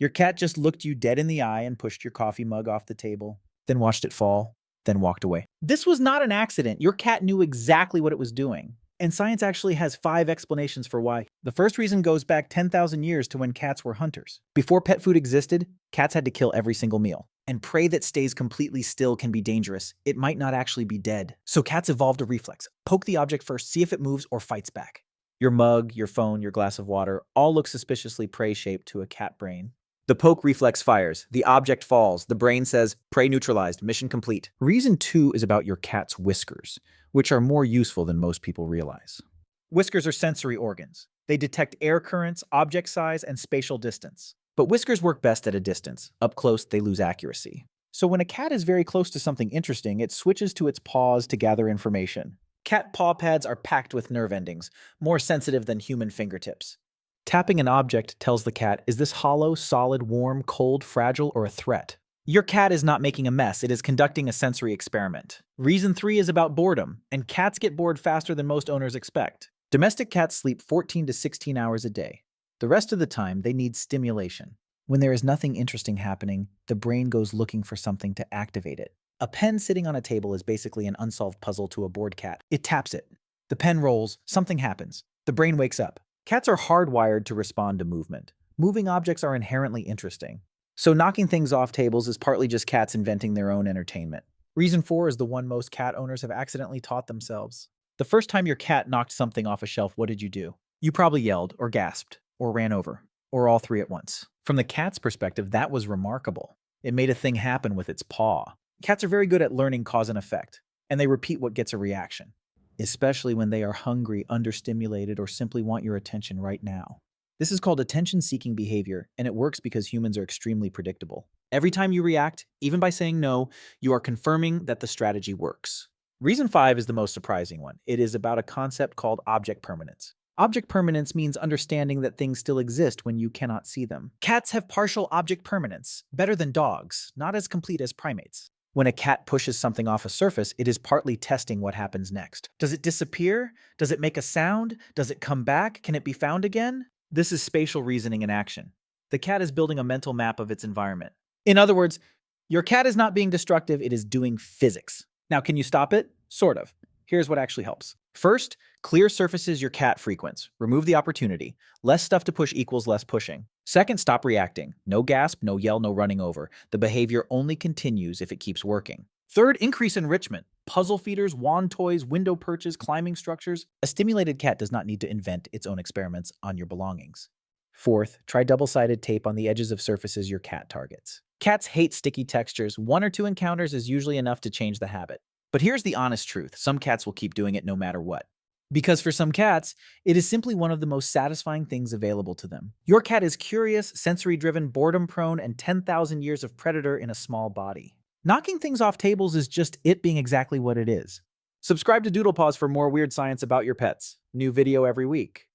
Your cat just looked you dead in the eye and pushed your coffee mug off the table, then watched it fall, then walked away. This was not an accident. Your cat knew exactly what it was doing. And science actually has 5 explanations for why. The first reason goes back 10,000 years to when cats were hunters. Before pet food existed, cats had to kill every single meal. And prey that stays completely still can be dangerous. It might not actually be dead. So cats evolved a reflex. Poke the object first, see if it moves or fights back. Your mug, your phone, your glass of water all look suspiciously prey-shaped to a cat brain. The poke reflex fires. The object falls. The brain says, prey neutralized, mission complete. Reason 2 is about your cat's whiskers, which are more useful than most people realize. Whiskers are sensory organs. They detect air currents, object size, and spatial distance. But whiskers work best at a distance. Up close, they lose accuracy. So when a cat is very close to something interesting, it switches to its paws to gather information. Cat paw pads are packed with nerve endings, more sensitive than human fingertips. Tapping an object tells the cat, is this hollow, solid, warm, cold, fragile, or a threat? Your cat is not making a mess, it is conducting a sensory experiment. Reason 3 is about boredom, and cats get bored faster than most owners expect. Domestic cats sleep 14 to 16 hours a day. The rest of the time, they need stimulation. When there is nothing interesting happening, the brain goes looking for something to activate it. A pen sitting on a table is basically an unsolved puzzle to a bored cat. It taps it. The pen rolls, something happens. The brain wakes up. Cats are hardwired to respond to movement. Moving objects are inherently interesting. So knocking things off tables is partly just cats inventing their own entertainment. Reason 4 is the one most cat owners have accidentally taught themselves. The first time your cat knocked something off a shelf, what did you do? You probably yelled, or gasped, or ran over, or all 3 at once. From the cat's perspective, that was remarkable. It made a thing happen with its paw. Cats are very good at learning cause and effect, and they repeat what gets a reaction, especially when they are hungry, understimulated, or simply want your attention right now. This is called attention-seeking behavior, and it works because humans are extremely predictable. Every time you react, even by saying no, you are confirming that the strategy works. Reason 5 is the most surprising one. It is about a concept called object permanence. Object permanence means understanding that things still exist when you cannot see them. Cats have partial object permanence, better than dogs, not as complete as primates. When a cat pushes something off a surface, it is partly testing what happens next. Does it disappear? Does it make a sound? Does it come back? Can it be found again? This is spatial reasoning in action. The cat is building a mental map of its environment. In other words, your cat is not being destructive, it is doing physics. Now, can you stop it? Sort of. Here's what actually helps. First, clear surfaces your cat frequents. Remove the opportunity. Less stuff to push equals less pushing. Second, stop reacting. No gasp, no yell, no running over. The behavior only continues if it keeps working. Third, increase enrichment. Puzzle feeders, wand toys, window perches, climbing structures. A stimulated cat does not need to invent its own experiments on your belongings. Fourth, try double-sided tape on the edges of surfaces your cat targets. Cats hate sticky textures. 1 or 2 encounters is usually enough to change the habit. But here's the honest truth. Some cats will keep doing it no matter what. Because for some cats, it is simply one of the most satisfying things available to them. Your cat is curious, sensory-driven, boredom-prone, and 10,000 years of predator in a small body. Knocking things off tables is just it being exactly what it is. Subscribe to Doodle Paws for more weird science about your pets. New video every week.